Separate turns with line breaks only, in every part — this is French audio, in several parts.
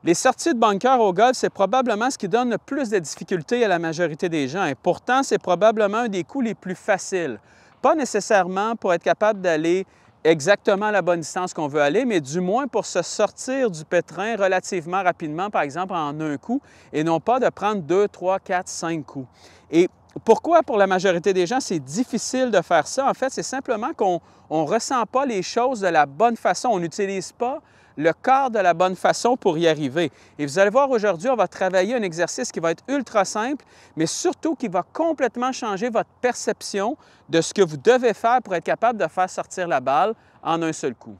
Les sorties de bunker au golf, c'est probablement ce qui donne le plus de difficultés à la majorité des gens. Et pourtant, c'est probablement un des coups les plus faciles. Pas nécessairement pour être capable d'aller exactement à la bonne distance qu'on veut aller, mais du moins pour se sortir du pétrin relativement rapidement, par exemple en un coup, et non pas de prendre 2, 3, 4, 5 coups. Et pourquoi pour la majorité des gens, c'est difficile de faire ça? En fait, c'est simplement qu'on ne ressent pas les choses de la bonne façon. On n'utilise pas le corps de la bonne façon pour y arriver. Et vous allez voir aujourd'hui, on va travailler un exercice qui va être ultra simple, mais surtout qui va complètement changer votre perception de ce que vous devez faire pour être capable de faire sortir la balle en un seul coup.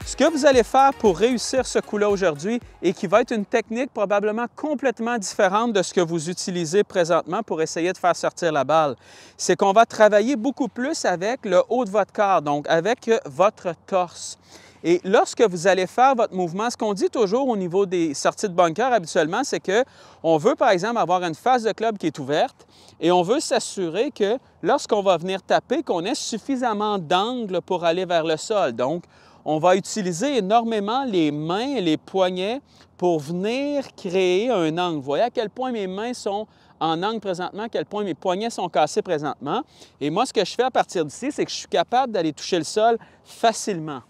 Ce que vous allez faire pour réussir ce coup-là aujourd'hui et qui va être une technique probablement complètement différente de ce que vous utilisez présentement pour essayer de faire sortir la balle, c'est qu'on va travailler beaucoup plus avec le haut de votre corps, donc avec votre torse. Et lorsque vous allez faire votre mouvement, ce qu'on dit toujours au niveau des sorties de bunker habituellement, c'est qu'on veut par exemple avoir une face de club qui est ouverte et on veut s'assurer que lorsqu'on va venir taper, qu'on ait suffisamment d'angle pour aller vers le sol. Donc, on va utiliser énormément les mains et les poignets pour venir créer un angle. Vous voyez à quel point mes mains sont en angle présentement, à quel point mes poignets sont cassés présentement. Et moi, ce que je fais à partir d'ici, c'est que je suis capable d'aller toucher le sol facilement.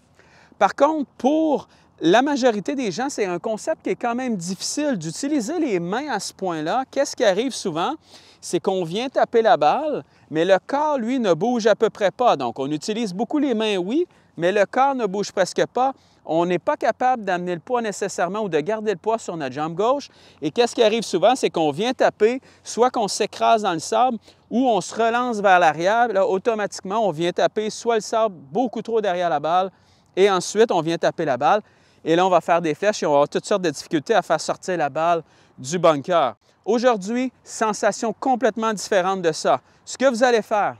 Par contre, pour la majorité des gens, c'est un concept qui est quand même difficile d'utiliser les mains à ce point-là. Qu'est-ce qui arrive souvent? C'est qu'on vient taper la balle, mais le corps, lui, ne bouge à peu près pas. Donc, on utilise beaucoup les mains, oui, mais le corps ne bouge presque pas. On n'est pas capable d'amener le poids nécessairement ou de garder le poids sur notre jambe gauche. Et qu'est-ce qui arrive souvent? C'est qu'on vient taper, soit qu'on s'écrase dans le sable ou on se relance vers l'arrière. Là, automatiquement, on vient taper soit le sable beaucoup trop derrière la balle et ensuite, on vient taper la balle. Et là, on va faire des flèches et on va avoir toutes sortes de difficultés à faire sortir la balle du bunker. Aujourd'hui, sensation complètement différente de ça. Ce que vous allez faire,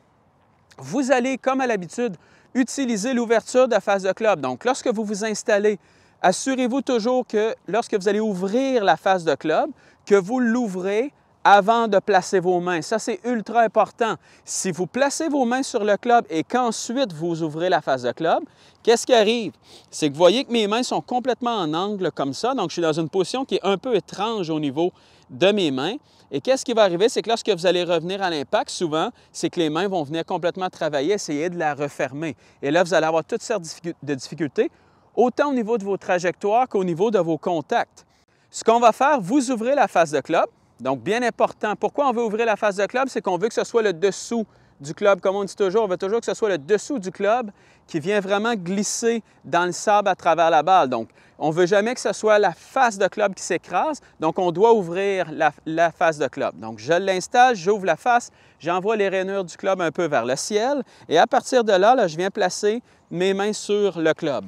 vous allez, comme à l'habitude, utiliser l'ouverture de face de club. Donc, lorsque vous vous installez, assurez-vous toujours que lorsque vous allez ouvrir la face de club, que vous l'ouvrez avant de placer vos mains. Ça, c'est ultra important. Si vous placez vos mains sur le club et qu'ensuite vous ouvrez la face de club, qu'est-ce qui arrive? C'est que vous voyez que mes mains sont complètement en angle comme ça. Donc, je suis dans une position qui est un peu étrange au niveau de mes mains. Et qu'est-ce qui va arriver? C'est que lorsque vous allez revenir à l'impact, souvent, c'est que les mains vont venir complètement travailler, essayer de la refermer. Et là, vous allez avoir toutes sortes de difficultés, autant au niveau de vos trajectoires qu'au niveau de vos contacts. Ce qu'on va faire, vous ouvrez la face de club. Donc, bien important. Pourquoi on veut ouvrir la face de club? C'est qu'on veut que ce soit le dessous du club. Comme on dit toujours, on veut toujours que ce soit le dessous du club qui vient vraiment glisser dans le sable à travers la balle. Donc, on ne veut jamais que ce soit la face de club qui s'écrase. Donc, on doit ouvrir la face de club. Donc, je l'installe, j'ouvre la face, j'envoie les rainures du club un peu vers le ciel. Et à partir de là, je viens placer mes mains sur le club.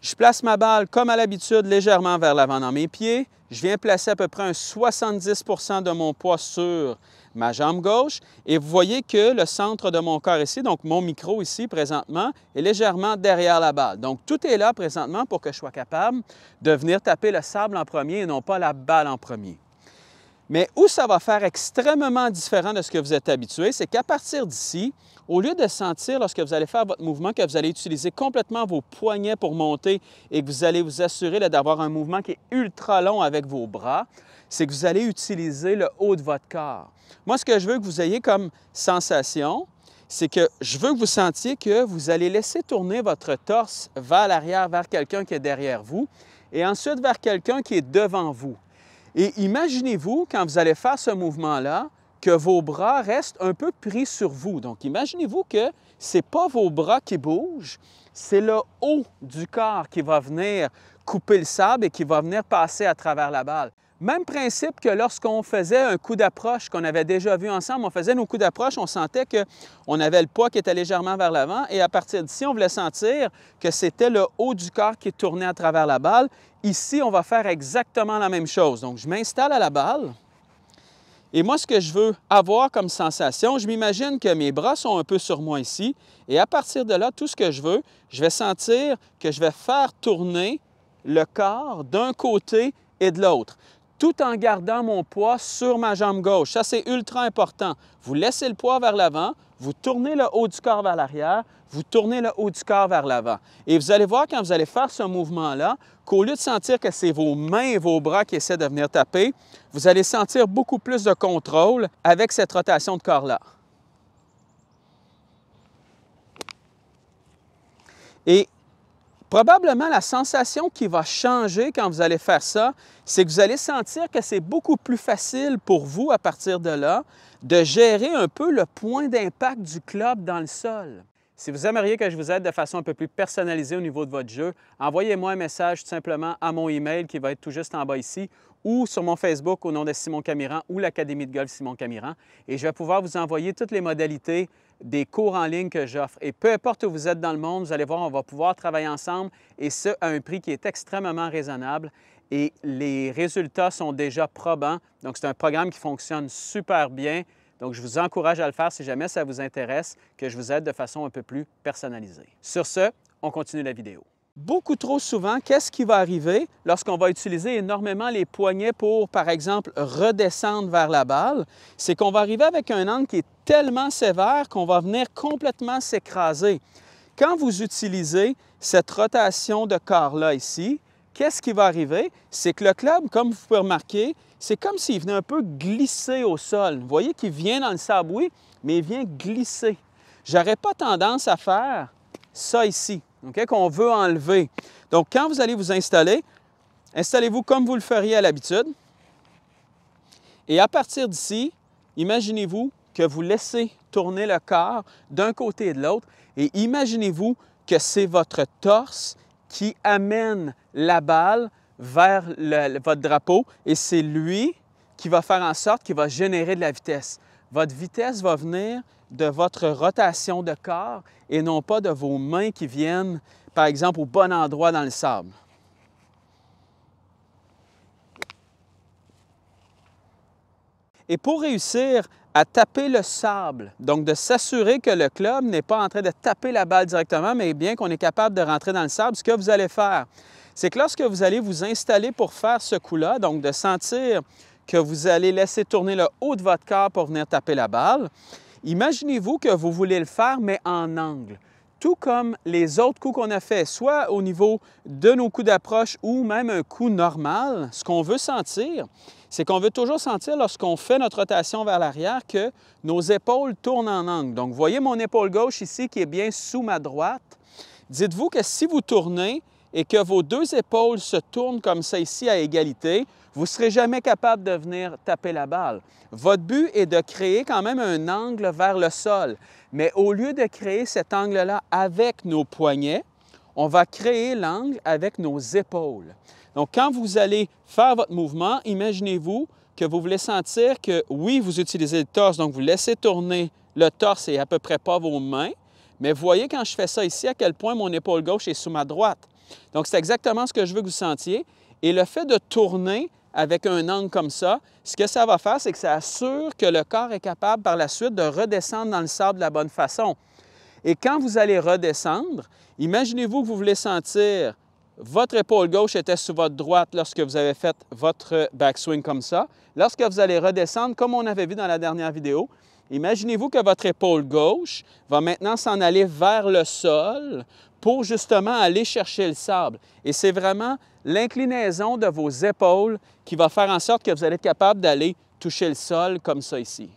Je place ma balle, comme à l'habitude, légèrement vers l'avant dans mes pieds. Je viens placer à peu près un 70 % de mon poids sur ma jambe gauche. Et vous voyez que le centre de mon corps ici, donc mon micro ici présentement, est légèrement derrière la balle. Donc, tout est là présentement pour que je sois capable de venir taper le sable en premier et non pas la balle en premier. Mais où ça va faire extrêmement différent de ce que vous êtes habitué, c'est qu'à partir d'ici, au lieu de sentir lorsque vous allez faire votre mouvement que vous allez utiliser complètement vos poignets pour monter et que vous allez vous assurer d'avoir un mouvement qui est ultra long avec vos bras, c'est que vous allez utiliser le haut de votre corps. Moi, ce que je veux que vous ayez comme sensation, c'est que je veux que vous sentiez que vous allez laisser tourner votre torse vers l'arrière, vers quelqu'un qui est derrière vous et ensuite vers quelqu'un qui est devant vous. Et imaginez-vous, quand vous allez faire ce mouvement-là, que vos bras restent un peu pris sur vous. Donc, imaginez-vous que ce n'est pas vos bras qui bougent, c'est le haut du corps qui va venir couper le sable et qui va venir passer à travers la balle. Même principe que lorsqu'on faisait un coup d'approche qu'on avait déjà vu ensemble, on faisait nos coups d'approche, on sentait qu'on avait le poids qui était légèrement vers l'avant et à partir d'ici, on voulait sentir que c'était le haut du corps qui tournait à travers la balle. Ici, on va faire exactement la même chose. Donc, je m'installe à la balle et moi, ce que je veux avoir comme sensation, je m'imagine que mes bras sont un peu sur moi ici et à partir de là, tout ce que je veux, je vais sentir que je vais faire tourner le corps d'un côté et de l'autre, tout en gardant mon poids sur ma jambe gauche. Ça, c'est ultra important. Vous laissez le poids vers l'avant, vous tournez le haut du corps vers l'arrière, vous tournez le haut du corps vers l'avant. Et vous allez voir quand vous allez faire ce mouvement-là, qu'au lieu de sentir que c'est vos mains et vos bras qui essaient de venir taper, vous allez sentir beaucoup plus de contrôle avec cette rotation de corps-là. Et probablement, la sensation qui va changer quand vous allez faire ça, c'est que vous allez sentir que c'est beaucoup plus facile pour vous, à partir de là, de gérer un peu le point d'impact du club dans le sol. Si vous aimeriez que je vous aide de façon un peu plus personnalisée au niveau de votre jeu, envoyez-moi un message tout simplement à mon email qui va être tout juste en bas ici ou sur mon Facebook au nom de Simon Camiran ou l'Académie de golf Simon Camiran et je vais pouvoir vous envoyer toutes les modalités des cours en ligne que j'offre. Et peu importe où vous êtes dans le monde, vous allez voir, on va pouvoir travailler ensemble et ce, à un prix qui est extrêmement raisonnable et les résultats sont déjà probants. Donc, c'est un programme qui fonctionne super bien. Donc, je vous encourage à le faire si jamais ça vous intéresse, que je vous aide de façon un peu plus personnalisée. Sur ce, on continue la vidéo. Beaucoup trop souvent, qu'est-ce qui va arriver lorsqu'on va utiliser énormément les poignets pour, par exemple, redescendre vers la balle? C'est qu'on va arriver avec un angle qui est tellement sévère qu'on va venir complètement s'écraser. Quand vous utilisez cette rotation de corps-là ici, qu'est-ce qui va arriver? C'est que le club, comme vous pouvez remarquer, c'est comme s'il venait un peu glisser au sol. Vous voyez qu'il vient dans le sable, oui, mais il vient glisser. Je n'aurais pas tendance à faire ça ici, okay, qu'on veut enlever. Donc, quand vous allez vous installer, installez-vous comme vous le feriez à l'habitude. Et à partir d'ici, imaginez-vous que vous laissez tourner le corps d'un côté et de l'autre et imaginez-vous que c'est votre torse qui amène la balle vers votre drapeau et c'est lui qui va faire en sorte qu'il va générer de la vitesse. Votre vitesse va venir de votre rotation de corps et non pas de vos mains qui viennent, par exemple, au bon endroit dans le sable. Et pour réussir à taper le sable, donc de s'assurer que le club n'est pas en train de taper la balle directement, mais bien qu'on est capable de rentrer dans le sable, ce que vous allez faire, c'est que lorsque vous allez vous installer pour faire ce coup-là, donc de sentir que vous allez laisser tourner le haut de votre corps pour venir taper la balle, imaginez-vous que vous voulez le faire, mais en angle. Tout comme les autres coups qu'on a fait, soit au niveau de nos coups d'approche ou même un coup normal, ce qu'on veut sentir, c'est qu'on veut toujours sentir lorsqu'on fait notre rotation vers l'arrière que nos épaules tournent en angle. Donc, vous voyez mon épaule gauche ici qui est bien sous ma droite. Dites-vous que si vous tournez et que vos deux épaules se tournent comme ça ici à égalité, vous ne serez jamais capable de venir taper la balle. Votre but est de créer quand même un angle vers le sol. Mais au lieu de créer cet angle-là avec nos poignets, on va créer l'angle avec nos épaules. Donc, quand vous allez faire votre mouvement, imaginez-vous que vous voulez sentir que, oui, vous utilisez le torse, donc vous laissez tourner le torse et à peu près pas vos mains, mais vous voyez quand je fais ça ici, à quel point mon épaule gauche est sous ma droite. Donc, c'est exactement ce que je veux que vous sentiez. Et le fait de tourner avec un angle comme ça, ce que ça va faire, c'est que ça assure que le corps est capable par la suite de redescendre dans le sable de la bonne façon. Et quand vous allez redescendre, imaginez-vous que vous voulez sentir votre épaule gauche était sur votre droite lorsque vous avez fait votre backswing comme ça. Lorsque vous allez redescendre, comme on avait vu dans la dernière vidéo, imaginez-vous que votre épaule gauche va maintenant s'en aller vers le sol pour justement aller chercher le sable. Et c'est vraiment l'inclinaison de vos épaules qui va faire en sorte que vous allez être capable d'aller toucher le sol comme ça ici.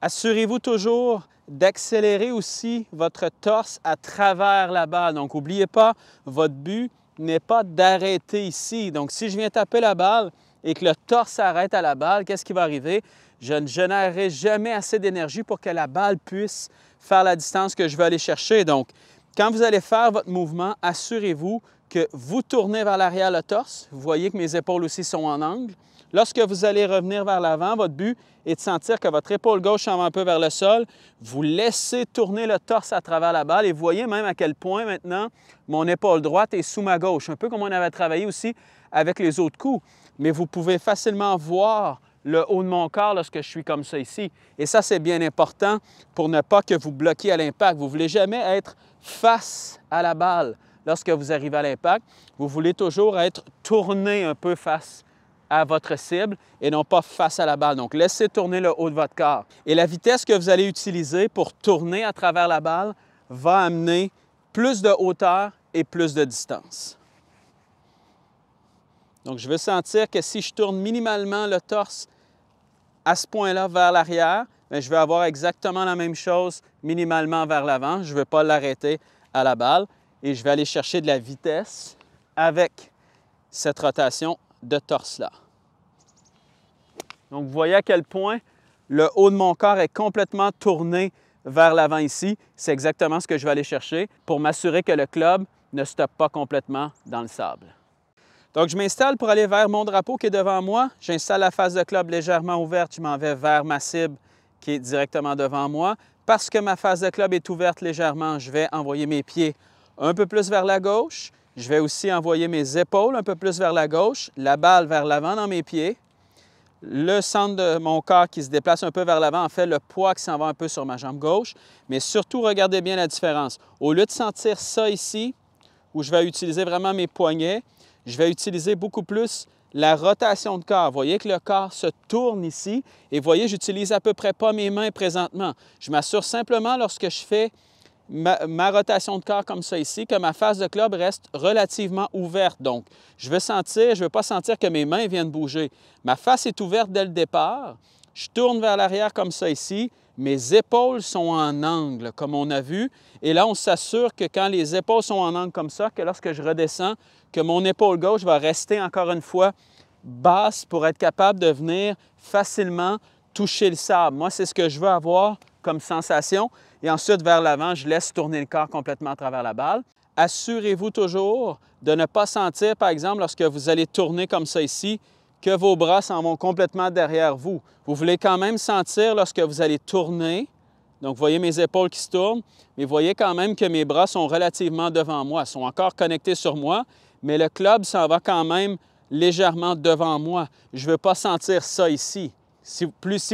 Assurez-vous toujours d'accélérer aussi votre torse à travers la balle. Donc, n'oubliez pas, votre but n'est pas d'arrêter ici. Donc, si je viens taper la balle et que le torse s'arrête à la balle, qu'est-ce qui va arriver? Je ne générerai jamais assez d'énergie pour que la balle puisse faire la distance que je veux aller chercher. Donc, quand vous allez faire votre mouvement, assurez-vous que vous tournez vers l'arrière le torse. Vous voyez que mes épaules aussi sont en angle. Lorsque vous allez revenir vers l'avant, votre but est de sentir que votre épaule gauche s'en va un peu vers le sol. Vous laissez tourner le torse à travers la balle et vous voyez même à quel point maintenant mon épaule droite est sous ma gauche, un peu comme on avait travaillé aussi avec les autres coups. Mais vous pouvez facilement voir le haut de mon corps lorsque je suis comme ça ici. Et ça, c'est bien important pour ne pas que vous bloquiez à l'impact. Vous ne voulez jamais être face à la balle lorsque vous arrivez à l'impact. Vous voulez toujours être tourné un peu face à votre cible et non pas face à la balle. Donc, laissez tourner le haut de votre corps. Et la vitesse que vous allez utiliser pour tourner à travers la balle va amener plus de hauteur et plus de distance. Donc, je veux sentir que si je tourne minimalement le torse à ce point-là vers l'arrière, je vais avoir exactement la même chose minimalement vers l'avant. Je ne veux pas l'arrêter à la balle et je vais aller chercher de la vitesse avec cette rotation de torse-là. Donc, vous voyez à quel point le haut de mon corps est complètement tourné vers l'avant ici. C'est exactement ce que je vais aller chercher pour m'assurer que le club ne stoppe pas complètement dans le sable. Donc, je m'installe pour aller vers mon drapeau qui est devant moi. J'installe la face de club légèrement ouverte. Je m'en vais vers ma cible qui est directement devant moi. Parce que ma face de club est ouverte légèrement, je vais envoyer mes pieds un peu plus vers la gauche. Je vais aussi envoyer mes épaules un peu plus vers la gauche, la balle vers l'avant dans mes pieds. Le centre de mon corps qui se déplace un peu vers l'avant, en fait, le poids qui s'en va un peu sur ma jambe gauche. Mais surtout, regardez bien la différence. Au lieu de sentir ça ici, où je vais utiliser vraiment mes poignets, je vais utiliser beaucoup plus la rotation de corps. Vous voyez que le corps se tourne ici et vous voyez, j'utilise à peu près pas mes mains présentement. Je m'assure simplement lorsque je fais ma rotation de corps comme ça ici, que ma face de club reste relativement ouverte. Donc, je ne veux pas sentir que mes mains viennent bouger. Ma face est ouverte dès le départ. Je tourne vers l'arrière comme ça ici. Mes épaules sont en angle, comme on a vu. Et là, on s'assure que quand les épaules sont en angle comme ça, que lorsque je redescends, que mon épaule gauche va rester encore une fois basse pour être capable de venir facilement toucher le sable. Moi, c'est ce que je veux avoir comme sensation. Et ensuite, vers l'avant, je laisse tourner le corps complètement à travers la balle. Assurez-vous toujours de ne pas sentir, par exemple, lorsque vous allez tourner comme ça ici, que vos bras s'en vont complètement derrière vous. Vous voulez quand même sentir lorsque vous allez tourner, donc vous voyez mes épaules qui se tournent, mais vous voyez quand même que mes bras sont relativement devant moi, sont encore connectés sur moi, mais le club s'en va quand même légèrement devant moi. Je ne veux pas sentir ça ici. Si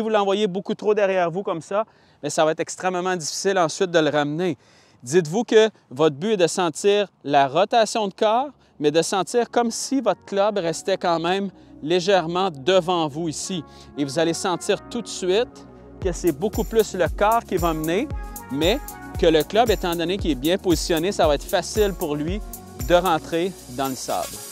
vous l'envoyez beaucoup trop derrière vous comme ça, bien, ça va être extrêmement difficile ensuite de le ramener. Dites-vous que votre but est de sentir la rotation de corps, mais de sentir comme si votre club restait quand même légèrement devant vous ici. Et vous allez sentir tout de suite que c'est beaucoup plus le corps qui va mener, mais que le club, étant donné qu'il est bien positionné, ça va être facile pour lui de rentrer dans le sable.